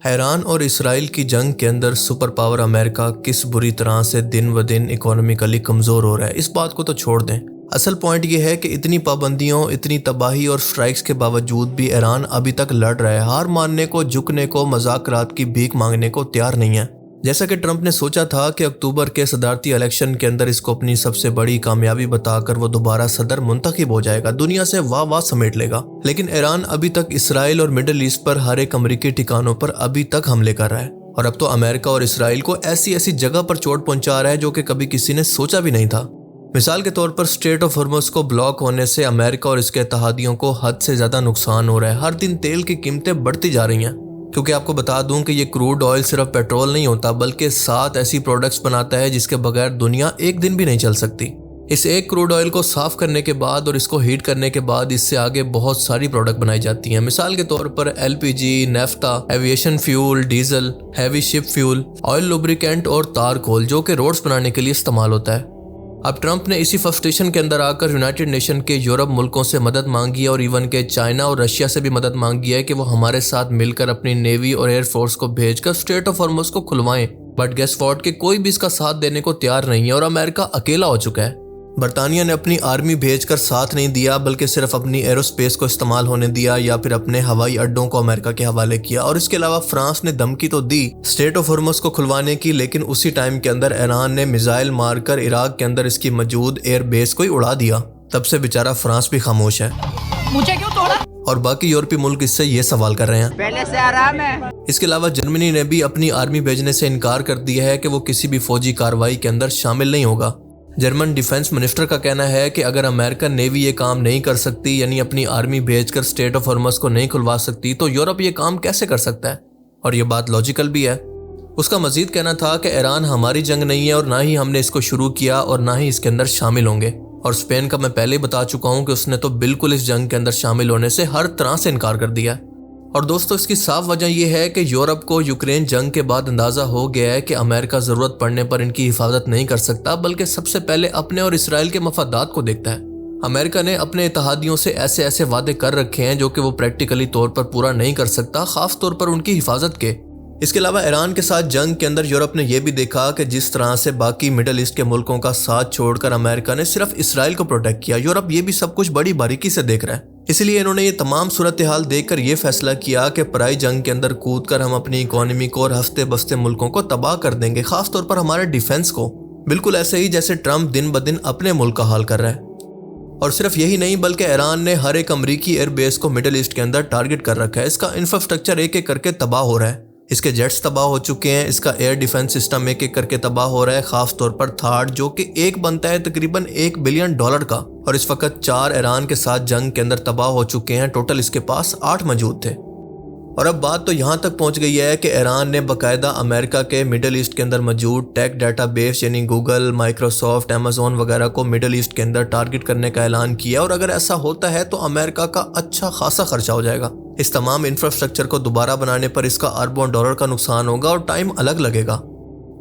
ایران اور اسرائیل کی جنگ کے اندر سپر پاور امریکہ کس بری طرح سے دن و دن اکانومیکلی کمزور ہو رہا ہے، اس بات کو تو چھوڑ دیں۔ اصل پوائنٹ یہ ہے کہ اتنی پابندیوں، اتنی تباہی اور سٹرائکس کے باوجود بھی ایران ابھی تک لڑ رہا ہے، ہار ماننے کو، جھکنے کو، مذاکرات کی بھیک مانگنے کو تیار نہیں ہے۔ جیسا کہ ٹرمپ نے سوچا تھا کہ اکتوبر کے صدارتی الیکشن کے اندر اس کو اپنی سب سے بڑی کامیابی بتا کر وہ دوبارہ صدر منتخب ہو جائے گا، دنیا سے واہ واہ سمیٹ لے گا، لیکن ایران ابھی تک اسرائیل اور مڈل ایسٹ پر ہر ایک امریکی ٹھکانوں پر ابھی تک حملے کر رہا ہے، اور اب تو امریکہ اور اسرائیل کو ایسی جگہ پر چوٹ پہنچا رہا ہے جو کہ کبھی کسی نے سوچا بھی نہیں تھا۔ مثال کے طور پر اسٹریٹ آف ہرمز کو بلاک ہونے سے امریکہ اور اس کے اتحادیوں کو حد سے زیادہ نقصان ہو رہا ہے۔ ہر دن تیل کی قیمتیں بڑھتی جا رہی ہیں، کیونکہ آپ کو بتا دوں کہ یہ کروڈ آئل صرف پیٹرول نہیں ہوتا بلکہ 7 ایسی پروڈکٹس بناتا ہے جس کے بغیر دنیا ایک دن بھی نہیں چل سکتی۔ اس ایک کروڈ آئل کو صاف کرنے کے بعد اور اس کو ہیٹ کرنے کے بعد اس سے آگے بہت ساری پروڈکٹ بنائی جاتی ہیں۔ مثال کے طور پر LPG، naphtha, aviation fuel, diesel, heavy ship fuel, oil lubricant اور تار کول جو کہ روڈز بنانے کے لیے استعمال ہوتا ہے۔ اب ٹرمپ نے اسی فرسٹریشن کے اندر آ کر یونائٹڈ نیشن کے یورپ ملکوں سے مدد مانگی ہے اور ایون کہ چائنا اور رشیا سے بھی مدد مانگی ہے کہ وہ ہمارے ساتھ مل کر اپنی نیوی اور ایئر فورس کو بھیج کر اسٹریٹ آف ہرمز کو کھلوائیں، بٹ گیس واٹ کہ کوئی بھی اس کا ساتھ دینے کو تیار نہیں ہے اور امریکہ اکیلا ہو چکا ہے۔ برطانیہ نے اپنی آرمی بھیج کر ساتھ نہیں دیا بلکہ صرف اپنی ایروسپیس کو استعمال ہونے دیا یا پھر اپنے ہوائی اڈوں کو امریکہ کے حوالے کیا، اور اس کے علاوہ فرانس نے دھمکی تو دی اسٹریٹ آف ہرمز کو کھلوانے کی، لیکن اسی ٹائم کے اندر ایران نے میزائل مار کر عراق کے اندر اس کی موجود ایئر بیس کو ہی اڑا دیا۔ تب سے بیچارہ فرانس بھی خاموش ہے، مجھے کیوں توڑا؟ اور باقی یورپی ملک اس سے یہ سوال کر رہے ہیں۔ پہلے سے آرام ہے۔ اس کے علاوہ جرمنی نے بھی اپنی آرمی بھیجنے سے انکار کر دیا ہے کہ وہ کسی بھی فوجی کارروائی کے اندر شامل نہیں ہوگا۔ جرمن ڈیفنس منسٹر کا کہنا ہے کہ اگر امریکن نیوی یہ کام نہیں کر سکتی، یعنی اپنی آرمی بھیج کر اسٹریٹ آف ہرمز کو نہیں کھلوا سکتی، تو یورپ یہ کام کیسے کر سکتا ہے؟ اور یہ بات لاجیکل بھی ہے۔ اس کا مزید کہنا تھا کہ ایران ہماری جنگ نہیں ہے اور نہ ہی ہم نے اس کو شروع کیا اور نہ ہی اس کے اندر شامل ہوں گے، اور اسپین کا میں پہلے ہی بتا چکا ہوں کہ اس نے تو بالکل اس جنگ کے اندر شامل ہونے سے ہر طرح سے انکار کر دیا۔ اور دوستو، اس کی صاف وجہ یہ ہے کہ یورپ کو یوکرین جنگ کے بعد اندازہ ہو گیا ہے کہ امریکہ ضرورت پڑنے پر ان کی حفاظت نہیں کر سکتا بلکہ سب سے پہلے اپنے اور اسرائیل کے مفادات کو دیکھتا ہے۔ امریکہ نے اپنے اتحادیوں سے ایسے وعدے کر رکھے ہیں جو کہ وہ پریکٹیکلی طور پر پورا نہیں کر سکتا، خاص طور پر ان کی حفاظت کے۔ اس کے علاوہ ایران کے ساتھ جنگ کے اندر یورپ نے یہ بھی دیکھا کہ جس طرح سے باقی مڈل ایسٹ کے ملکوں کا ساتھ چھوڑ کر امریکہ نے صرف اسرائیل کو پروٹیکٹ کیا، یورپ یہ بھی سب کچھ بڑی باریکی سے دیکھ رہا ہے۔ اسی لیے انہوں نے یہ تمام صورتحال دیکھ کر یہ فیصلہ کیا کہ پرائی جنگ کے اندر کود کر ہم اپنی اکانومی کو اور ہفتے بستے ملکوں کو تباہ کر دیں گے، خاص طور پر ہمارے ڈیفنس کو، بالکل ایسے ہی جیسے ٹرمپ دن بدن اپنے ملک کا حال کر رہا ہے۔ اور صرف یہی نہیں بلکہ ایران نے ہر ایک امریکی ایئر بیس کو مڈل ایسٹ کے اندر ٹارگٹ کر رکھا ہے، اس کا انفراسٹرکچر ایک ایک کر کے تباہ ہو رہا ہے، اس کے جیٹس تباہ ہو چکے ہیں، اس کا ایئر ڈیفنس سسٹم ایک ایک کر کے تباہ ہو رہا ہے، خاص طور پر تھاڈ جو کہ ایک بنتا ہے تقریباً $1 بلین کا، اور اس وقت 4 ایران کے ساتھ جنگ کے اندر تباہ ہو چکے ہیں، ٹوٹل اس کے پاس 8 موجود تھے۔ اور اب بات تو یہاں تک پہنچ گئی ہے کہ ایران نے باقاعدہ امریکہ کے مڈل ایسٹ کے اندر موجود ٹیک ڈیٹا بیس یعنی گوگل، مائکروسافٹ، ایمیزون وغیرہ کو مڈل ایسٹ کے اندر ٹارگٹ کرنے کا اعلان کیا، اور اگر ایسا ہوتا ہے تو امریکہ کا اچھا خاصا خرچہ ہو جائے گا۔ اس تمام انفراسٹرکچر کو دوبارہ بنانے پر اس کا اربوں ڈالر کا نقصان ہوگا اور ٹائم الگ لگے گا۔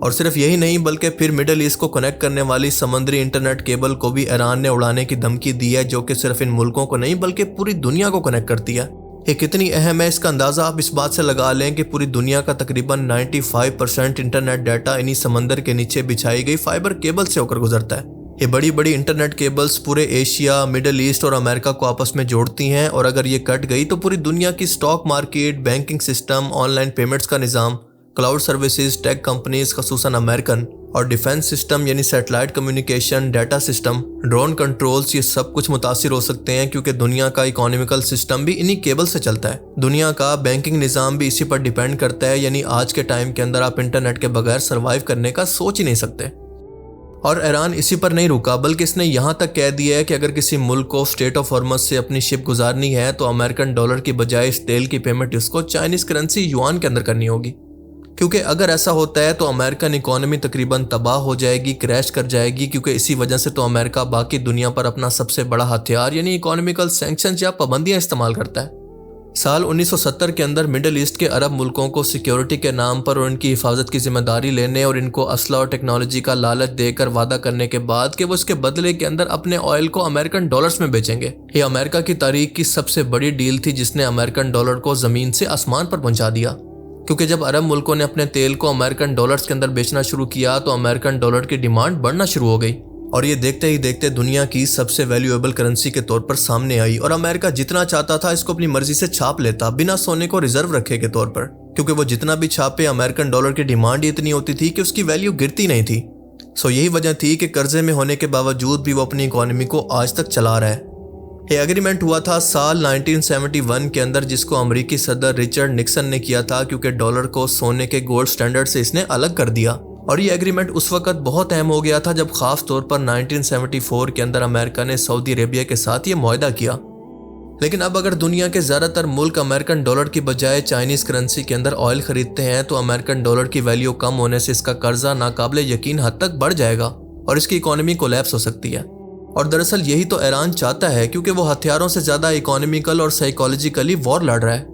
اور صرف یہی نہیں بلکہ پھر مڈل ایسٹ کو کنیکٹ کرنے والی سمندری انٹرنیٹ کیبل کو بھی ایران نے اڑانے کی دھمکی دی ہے، جو کہ صرف ان ملکوں کو نہیں بلکہ پوری دنیا کو کنیکٹ کرتی ہے۔ یہ کتنی اہم ہے اس کا اندازہ آپ اس بات سے لگا لیں کہ پوری دنیا کا تقریباً 95% انٹرنیٹ ڈیٹا انہی سمندر کے نیچے بچھائی گئی فائبر کیبل سے ہو کر گزرتا ہے۔ یہ بڑی بڑی انٹرنیٹ کیبلز پورے ایشیا، مڈل ایسٹ اور امریکہ کو آپس میں جوڑتی ہیں، اور اگر یہ کٹ گئی تو پوری دنیا کی stock market, banking system, online payments کا نظام، کلاؤڈ سروسز، ٹیک کمپنیز خصوصاً امریکن، اور ڈیفنس سسٹم یعنی satellite communication, data system, drone controls, یہ سب کچھ متاثر ہو سکتے ہیں، کیونکہ دنیا کا اکانومیکل سسٹم بھی انہی کیبل سے چلتا ہے۔ دنیا کا بینکنگ نظام بھی اسی پر ڈیپینڈ کرتا ہے، یعنی آج کے ٹائم کے اندر آپ انٹرنیٹ کے بغیر سروائیو کرنے کا سوچ ہی نہیں سکتے۔ اور ایران اسی پر نہیں رکا بلکہ اس نے یہاں تک کہہ دیا ہے کہ اگر کسی ملک کو اسٹریٹ آف ہرمز سے اپنی شپ گزارنی ہے تو امریکن ڈالر کی بجائے اس تیل کی پیمنٹ اس کو چائنیز کرنسی یوان کے اندر کرنی ہوگی، کیونکہ اگر ایسا ہوتا ہے تو امریکن اکانومی تقریباً تباہ ہو جائے گی، کریش کر جائے گی، کیونکہ اسی وجہ سے تو امریکہ باقی دنیا پر اپنا سب سے بڑا ہتھیار یعنی اکانومیکل سینکشنز یا پابندیاں استعمال کرتا ہے۔ سال 1970 کے اندر مڈل ایسٹ کے عرب ملکوں کو سیکیورٹی کے نام پر اور ان کی حفاظت کی ذمہ داری لینے اور ان کو اسلحہ اور ٹیکنالوجی کا لالچ دے کر وعدہ کرنے کے بعد کہ وہ اس کے بدلے کے اندر اپنے آئل کو امریکن ڈالرز میں بیچیں گے۔ یہ امریکہ کی تاریخ کی سب سے بڑی ڈیل تھی جس نے امریکن ڈالر کو زمین سے آسمان پر پہنچا دیا، کیونکہ جب عرب ملکوں نے اپنے تیل کو امریکن ڈالرز کے اندر بیچنا شروع کیا تو امریکن ڈالر کی ڈیمانڈ بڑھنا شروع ہو گئی، اور یہ دیکھتے ہی دیکھتے دنیا کی سب سے ویلیویبل کرنسی کے طور پر سامنے آئی، اور امریکہ جتنا چاہتا تھا اس کو اپنی مرضی سے چھاپ لیتا بنا سونے کو ریزرو رکھے کے طور پر، کیونکہ وہ جتنا بھی چھاپے امریکن ڈالر کی ڈیمانڈ ہی اتنی ہوتی تھی کہ اس کی ویلیو گرتی نہیں تھی۔ یہی وجہ تھی کہ قرضے میں ہونے کے باوجود بھی وہ اپنی اکانومی کو آج تک چلا رہا ہے۔ یہ ایگریمنٹ ہوا تھا سال 1971 کے اندر، جس کو امریکی صدر رچرڈ نکسن نے کیا تھا، کیونکہ ڈالر کو سونے کے گولڈ سٹینڈرڈ سے اس نے الگ کر دیا، اور یہ ایگریمنٹ اس وقت بہت اہم ہو گیا تھا جب خاص طور پر 1974 کے اندر امریکہ نے سعودی عربیہ کے ساتھ یہ معاہدہ کیا۔ لیکن اب اگر دنیا کے زیادہ تر ملک امریکن ڈالر کی بجائے چائنیز کرنسی کے اندر آئل خریدتے ہیں تو امریکن ڈالر کی ویلیو کم ہونے سے اس کا قرضہ ناقابل یقین حد تک بڑھ جائے گا اور اس کی اکانومی کولیپس ہو سکتی ہے۔ اور دراصل یہی تو ایران چاہتا ہے، کیونکہ وہ ہتھیاروں سے زیادہ اکانومیکل اور سائیکالوجیکلی وار لڑ رہا ہے۔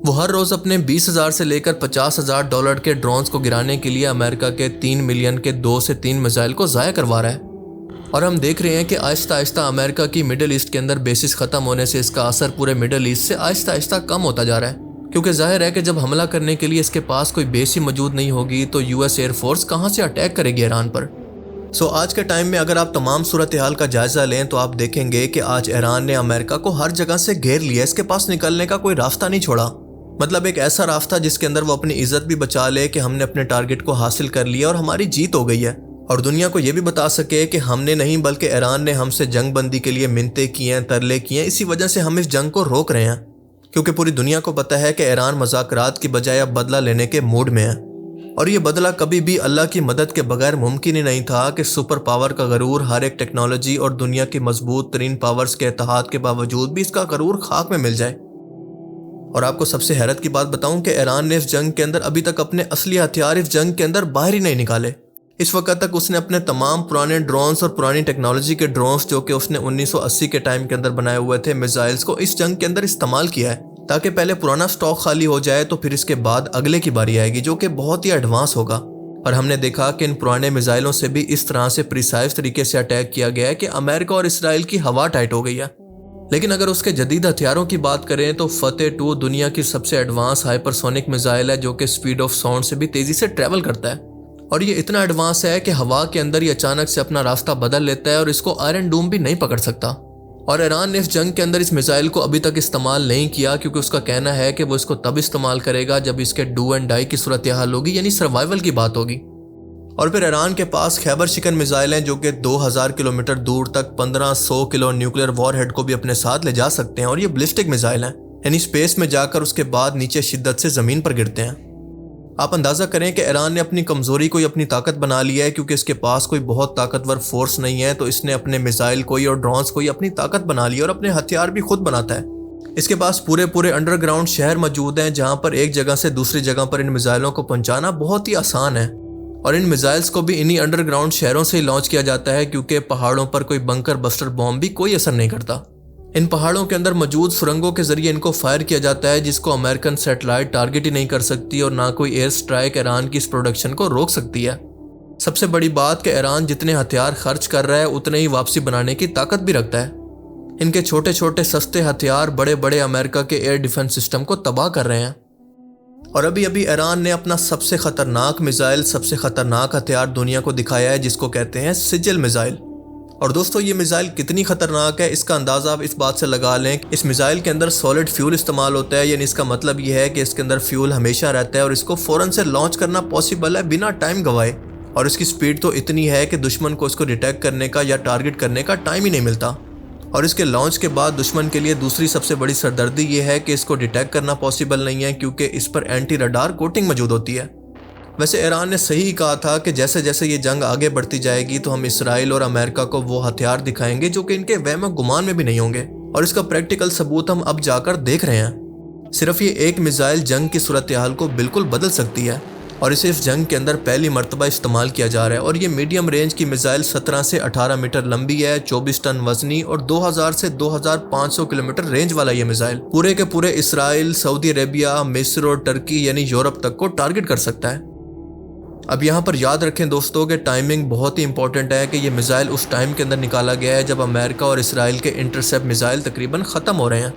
وہ ہر روز اپنے 20,000 سے لے کر 50,000 ڈالر کے ڈرونز کو گرانے کے لیے امریکہ کے 3 ملین کے 2 سے 3 میزائل کو ضائع کروا رہا ہے، اور ہم دیکھ رہے ہیں کہ آہستہ آہستہ امریکہ کی مڈل ایسٹ کے اندر بیسس ختم ہونے سے اس کا اثر پورے مڈل ایسٹ سے آہستہ آہستہ کم ہوتا جا رہا ہے، کیونکہ ظاہر ہے کہ جب حملہ کرنے کے لیے اس کے پاس کوئی بیس ہی موجود نہیں ہوگی تو US ایئر فورس کہاں سے اٹیک کرے گی ایران پر۔ آج کے ٹائم میں اگر آپ تمام صورتحال کا جائزہ لیں تو آپ دیکھیں گے کہ آج ایران نے امریکہ کو ہر جگہ سے گھیر لیا، اس کے پاس نکلنے کا کوئی راستہ نہیں چھوڑا، مطلب ایک ایسا راستہ جس کے اندر وہ اپنی عزت بھی بچا لے کہ ہم نے اپنے ٹارگٹ کو حاصل کر لیا اور ہماری جیت ہو گئی ہے، اور دنیا کو یہ بھی بتا سکے کہ ہم نے نہیں بلکہ ایران نے ہم سے جنگ بندی کے لیے منتیں کی ہیں، ترلے کیے ہیں، اسی وجہ سے ہم اس جنگ کو روک رہے ہیں، کیونکہ پوری دنیا کو پتہ ہے کہ ایران مذاکرات کی بجائے اب بدلہ لینے کے موڈ میں ہے، اور یہ بدلہ کبھی بھی اللہ کی مدد کے بغیر ممکن ہی نہیں تھا کہ سپر پاور کا غرور ہر ایک ٹیکنالوجی اور دنیا کی مضبوط ترین پاورز کے اتحاد کے باوجود بھی اس کا غرور خاک میں مل جائے۔ اور آپ کو سب سے حیرت کی بات بتاؤں کہ ایران نے اس جنگ کے اندر ابھی تک اپنے اصلی ہتھیار اس جنگ کے اندر باہر ہی نہیں نکالے۔ اس وقت تک اس نے اپنے تمام پرانے ڈرونز اور پرانی ٹیکنالوجی کے ڈرونز جو کہ اس نے 1980 کے ٹائم کے اندر بنائے ہوئے تھے میزائلز کو اس جنگ کے اندر استعمال کیا ہے، تاکہ پہلے پرانا سٹاک خالی ہو جائے تو پھر اس کے بعد اگلے کی باری آئے گی جو کہ بہت ہی ایڈوانس ہوگا۔ اور ہم نے دیکھا کہ ان پرانے میزائلوں سے بھی اس طرح سے پریسائز طریقے سے اٹیک کیا گیا ہے کہ امریکہ اور اسرائیل کی ہوا ٹائٹ ہو گئی ہے۔ لیکن اگر اس کے جدید ہتھیاروں کی بات کریں تو فتح 2 دنیا کی سب سے ایڈوانس ہائپرسونک میزائل ہے جو کہ سپیڈ آف ساؤنڈ سے بھی تیزی سے ٹریول کرتا ہے، اور یہ اتنا ایڈوانس ہے کہ ہوا کے اندر ہی اچانک سے اپنا راستہ بدل لیتا ہے اور اس کو آئرن ڈوم بھی نہیں پکڑ سکتا۔ اور ایران نے اس جنگ کے اندر اس میزائل کو ابھی تک استعمال نہیں کیا، کیونکہ اس کا کہنا ہے کہ وہ اس کو تب استعمال کرے گا جب اس کے ڈو اینڈ ڈائی کی صورتحال ہوگی، یعنی سروائیول کی بات ہوگی۔ اور پھر ایران کے پاس خیبر شکن میزائل ہیں جو کہ 2000 کلومیٹر دور تک 1500 کلو نیوکلیر وار ہیڈ کو بھی اپنے ساتھ لے جا سکتے ہیں، اور یہ بلسٹک میزائل ہیں، یعنی اسپیس میں جا کر اس کے بعد نیچے شدت سے زمین پر گرتے ہیں۔ آپ اندازہ کریں کہ ایران نے اپنی کمزوری کو ہی اپنی طاقت بنا لیا ہے، کیونکہ اس کے پاس کوئی بہت طاقتور فورس نہیں ہے تو اس نے اپنے میزائل کو ہی اور ڈرونز کو ہی اپنی طاقت بنا لی اور اپنے ہتھیار بھی خود بناتا ہے۔ اس کے پاس پورے انڈر گراؤنڈ شہر موجود ہیں جہاں پر ایک جگہ سے دوسری جگہ پر ان میزائلوں کو پہنچانا بہت ہی آسان ہے، اور ان میزائلز کو بھی انہی انڈر گراؤنڈ شہروں سے ہی لانچ کیا جاتا ہے، کیونکہ پہاڑوں پر کوئی بنکر بسٹر بوم بھی کوئی اثر نہیں کرتا۔ ان پہاڑوں کے اندر موجود سرنگوں کے ذریعے ان کو فائر کیا جاتا ہے، جس کو امریکن سیٹلائٹ ٹارگٹ ہی نہیں کر سکتی، اور نہ کوئی ایئر سٹرائک ایران کی اس پروڈکشن کو روک سکتی ہے۔ سب سے بڑی بات کہ ایران جتنے ہتھیار خرچ کر رہا ہے اتنے ہی واپسی بنانے کی طاقت بھی رکھتا ہے۔ ان کے چھوٹے چھوٹے سستے ہتھیار بڑے امریکہ کے ایئر ڈیفنس سسٹم کو تباہ کر رہے ہیں۔ اور ابھی ایران نے اپنا سب سے خطرناک میزائل، سب سے خطرناک ہتھیار دنیا کو دکھایا ہے، جس کو کہتے ہیں سجل میزائل۔ اور دوستو یہ میزائل کتنی خطرناک ہے اس کا اندازہ آپ اس بات سے لگا لیں کہ اس میزائل کے اندر سالڈ فیول استعمال ہوتا ہے، یعنی اس کا مطلب یہ ہے کہ اس کے اندر فیول ہمیشہ رہتا ہے اور اس کو فوراً سے لانچ کرنا پاسبل ہے بنا ٹائم گوائے، اور اس کی سپیڈ تو اتنی ہے کہ دشمن کو اس کو ڈیٹیکٹ کرنے کا یا ٹارگٹ کرنے کا ٹائم ہی نہیں ملتا۔ اور اس کے لانچ کے بعد دشمن کے لیے دوسری سب سے بڑی سردردی یہ ہے کہ اس کو ڈیٹیکٹ کرنا پاسبل نہیں ہے، کیونکہ اس پر اینٹی رڈار کوٹنگ موجود ہوتی ہے۔ ویسے ایران نے صحیح کہا تھا کہ جیسے جیسے یہ جنگ آگے بڑھتی جائے گی تو ہم اسرائیل اور امریکہ کو وہ ہتھیار دکھائیں گے جو کہ ان کے وہم و گمان میں بھی نہیں ہوں گے، اور اس کا پریکٹیکل ثبوت ہم اب جا کر دیکھ رہے ہیں۔ صرف یہ ایک میزائل جنگ کی صورتحال کو بالکل بدل سکتی ہے، اور اسے اس جنگ کے اندر پہلی مرتبہ استعمال کیا جا رہا ہے، اور یہ میڈیم رینج کی میزائل 17 سے 18 میٹر لمبی ہے، 24 ٹن وزنی، اور 2000 سے 2500 کلومیٹر رینج والا یہ میزائل پورے کے پورے اسرائیل، سعودی عربیہ، مصر اور ترکی یعنی یورپ تک کو ٹارگٹ کر سکتا ہے۔ اب یہاں پر یاد رکھیں دوستوں کہ ٹائمنگ بہت ہی امپورٹنٹ ہے کہ یہ میزائل اس ٹائم کے اندر نکالا گیا ہے جب امریکہ اور اسرائیل کے انٹرسیپٹ میزائل تقریباً ختم ہو رہے ہیں،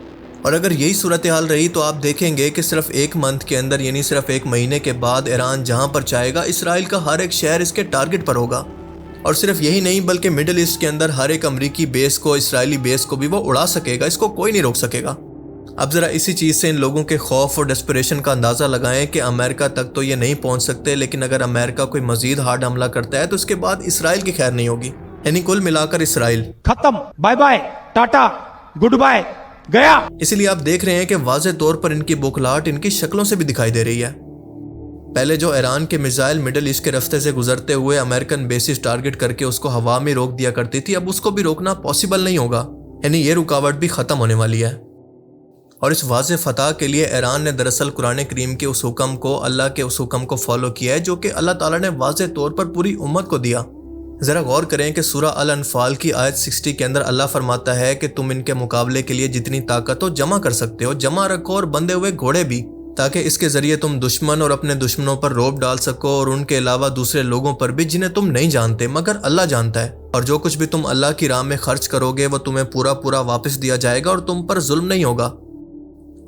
اور اگر یہی صورتحال رہی تو آپ دیکھیں گے کہ صرف ایک منتھ کے اندر یعنی صرف ایک مہینے کے بعد ایران جہاں پر چاہے گا اسرائیل کا ہر ایک شہر اس کے ٹارگٹ پر ہوگا. اور صرف یہی نہیں بلکہ مڈل ایسٹ کے اندر ہر ایک امریکی بیس کو اسرائیلی بیس کو بھی وہ اڑا سکے گا. اس کو کوئی نہیں روک سکے گا. اب ذرا اسی چیز سے ان لوگوں کے خوف اور ڈسپریشن کا اندازہ لگائیں کہ امریکہ تک تو یہ نہیں پہنچ سکتے، لیکن اگر امریکہ کوئی مزید ہارڈ حملہ کرتا ہے تو اس کے بعد اسرائیل کی خیر نہیں ہوگی. یعنی کل ملا کر اسرائیل ختم، bye bye, tata, good bye, گیا. اسی لیے آپ دیکھ رہے ہیں کہ واضح طور پر ان کی بوکھلاہٹ ان کی شکلوں سے بھی دکھائی دے رہی ہے. پہلے جو ایران کے میزائل مڈل ایسٹ کے راستے سے گزرتے ہوئے امریکن بیسز ٹارگٹ کر کے اس کو ہوا میں روک دیا کرتی تھی، اب اس کو بھی روکنا پاسبل نہیں ہوگا. یعنی یہ رکاوٹ بھی ختم ہونے والی ہے. اور اس واضح فتح کے لیے ایران نے دراصل قرآن کریم کے اس حکم کو، اللہ کے اس حکم کو فالو کیا ہے جو کہ اللہ تعالیٰ نے واضح طور پر پوری امت کو دیا. ذرا غور کریں کہ سورہ الانفال کی آیت 60 کے اندر اللہ فرماتا ہے کہ تم ان کے مقابلے کے لیے جتنی طاقت ہو جمع کر سکتے ہو، جمع رکھو، اور بندھے ہوئے گھوڑے بھی، تاکہ اس کے ذریعے تم دشمن اور اپنے دشمنوں پر رعب ڈال سکو، اور ان کے علاوہ دوسرے لوگوں پر بھی جنہیں تم نہیں جانتے مگر اللہ جانتا ہے. اور جو کچھ بھی تم اللہ کی راہ میں خرچ کرو گے وہ تمہیں پورا واپس دیا جائے گا اور تم پر ظلم نہیں ہوگا.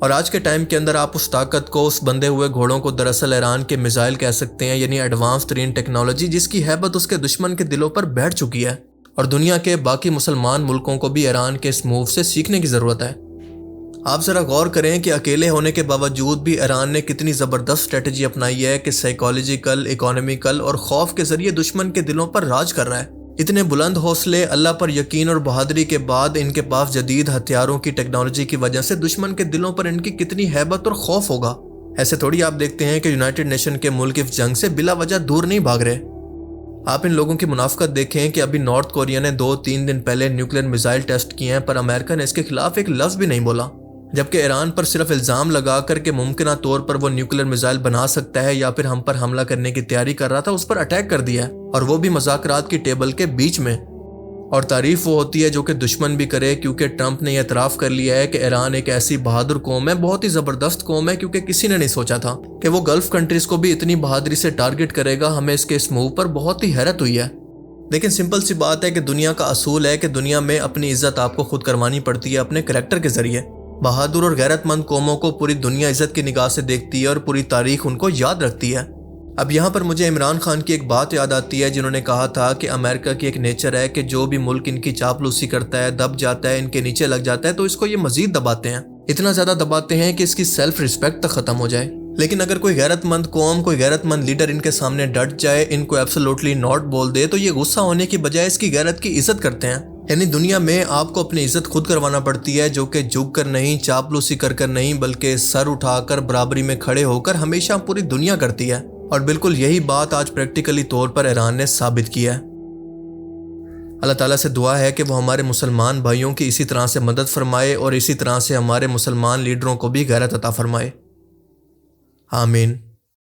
اور آج کے ٹائم کے اندر آپ اس طاقت کو، اس بندھے ہوئے گھوڑوں کو دراصل ایران کے میزائل کہہ سکتے ہیں، یعنی ایڈوانس ترین ٹیکنالوجی جس کی ہیبت اس کے دشمن کے دلوں پر بیٹھ چکی ہے. اور دنیا کے باقی مسلمان ملکوں کو بھی ایران کے اس موو سے سیکھنے کی ضرورت ہے. آپ ذرا غور کریں کہ اکیلے ہونے کے باوجود بھی ایران نے کتنی زبردست اسٹریٹجی اپنائی ہے کہ سائیکالوجیکل، اکانومیکل اور خوف کے ذریعے دشمن کے دلوں پر راج کر رہا ہے. اتنے بلند حوصلے، اللہ پر یقین اور بہادری کے بعد ان کے پاس جدید ہتھیاروں کی ٹیکنالوجی کی وجہ سے دشمن کے دلوں پر ان کی کتنی ہیبت اور خوف ہوگا. ایسے تھوڑی آپ دیکھتے ہیں کہ یونائٹڈ نیشن کے ملک اس جنگ سے بلا وجہ دور نہیں بھاگ رہے. آپ ان لوگوں کی منافقت دیکھیں کہ ابھی نارتھ کوریا نے 2-3 دن پہلے نیوکلیر میزائل ٹیسٹ کیے ہیں، پر امریکہ نے اس کے خلاف ایک لفظ بھی نہیں بولا، جبکہ ایران پر صرف الزام لگا کر کہ ممکنہ طور پر وہ نیوکلیر میزائل بنا سکتا ہے یا پھر ہم پر حملہ کرنے کی تیاری کر رہا تھا، اس پر اٹیک کر دیا ہے، اور وہ بھی مذاکرات کی ٹیبل کے بیچ میں. اور تعریف وہ ہوتی ہے جو کہ دشمن بھی کرے، کیونکہ ٹرمپ نے یہ اعتراف کر لیا ہے کہ ایران ایک ایسی بہادر قوم ہے، بہت ہی زبردست قوم ہے، کیونکہ کسی نے نہیں سوچا تھا کہ وہ گلف کنٹریز کو بھی اتنی بہادری سے ٹارگٹ کرے گا. ہمیں اس کے اس موو پر بہت ہی حیرت ہوئی ہے. لیکن سمپل سی بات ہے کہ دنیا کا اصول ہے کہ دنیا میں اپنی عزت آپ کو خود کروانی پڑتی ہے اپنے کریکٹر کے ذریعے. بہادر اور غیرت مند قوموں کو پوری دنیا عزت کی نگاہ سے دیکھتی ہے اور پوری تاریخ ان کو یاد رکھتی ہے. اب یہاں پر مجھے عمران خان کی ایک بات یاد آتی ہے جنہوں نے کہا تھا کہ امریکہ کی ایک نیچر ہے کہ جو بھی ملک ان کی چاپلوسی کرتا ہے، دب جاتا ہے، ان کے نیچے لگ جاتا ہے، تو اس کو یہ مزید دباتے ہیں، اتنا زیادہ دباتے ہیں کہ اس کی سیلف ریسپیکٹ تک ختم ہو جائے. لیکن اگر کوئی غیرت مند قوم، کوئی غیرت مند لیڈر ان کے سامنے ڈٹ جائے، ان کو ایبسولوٹلی ناٹ بول دے، تو یہ غصہ ہونے کی بجائے اس کی غیرت کی عزت کرتے ہیں. یعنی دنیا میں آپ کو اپنی عزت خود کروانا پڑتی ہے، جو کہ جھک کر نہیں، چاپلوسی کر نہیں، بلکہ سر اٹھا کر برابری میں کھڑے ہو کر ہمیشہ پوری دنیا کرتی ہے. اور بالکل یہی بات آج پریکٹیکلی طور پر ایران نے ثابت کیا ہے. اللہ تعالیٰ سے دعا ہے کہ وہ ہمارے مسلمان بھائیوں کی اسی طرح سے مدد فرمائے اور اسی طرح سے ہمارے مسلمان لیڈروں کو بھی غیرت عطا فرمائے. آمین.